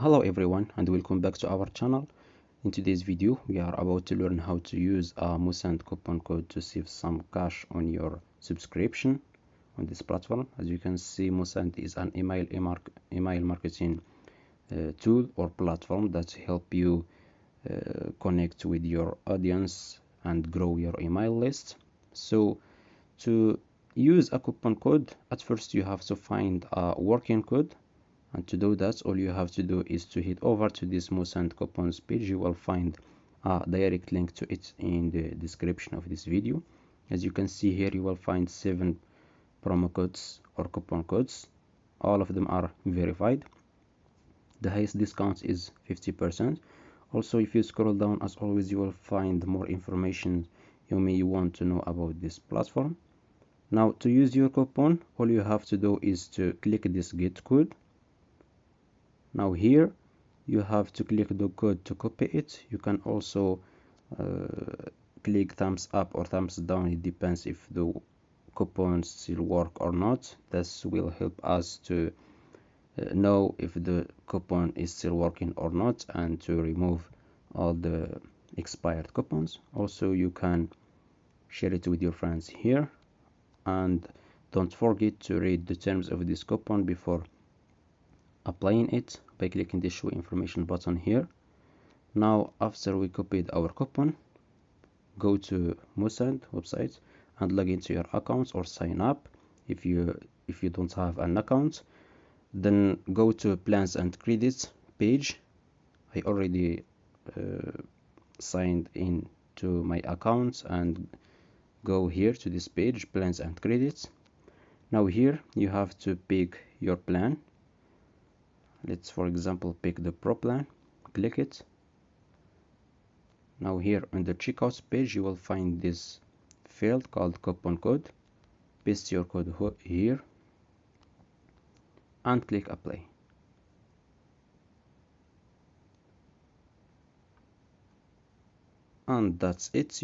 Hello everyone and welcome back to our channel. In today's video we are about to learn how to use a Moosend coupon code to save some cash on your subscription on this platform. As you can see, Moosend is an email marketing tool or platform that help you connect with your audience and grow your email list. So to use a coupon code, at first you have to find a working code. And to do that, all you have to do is to head over to this Moosend coupons page. You will find a direct link to it in the description of this video. As you can see here, you will find 7 promo codes or coupon codes. All of them are verified. The highest discount is 50%. Also, if you scroll down, as always, you will find more information you may want to know about this platform. Now, to use your coupon, all you have to do is to click this get code. Now here you have to click the code to copy it. You can also click thumbs up or thumbs down. It depends if the coupons still work or not. This will help us to know if the coupon is still working or not, and to remove all the expired coupons. Also, you can share it with your friends here, and don't forget to read the terms of this coupon before applying it by clicking the show information button here. Now, after we copied our coupon, go to Moosend website and log into your account or sign up if you don't have an account. Then go to plans and credits page. I already signed in to my account, and go here to this page, plans and credits. Now here you have to pick your plan. Let's, for example, pick the Pro plan. Click it. Now here on the checkout page you will find this field called coupon code. Paste your code here and click apply. And that's it.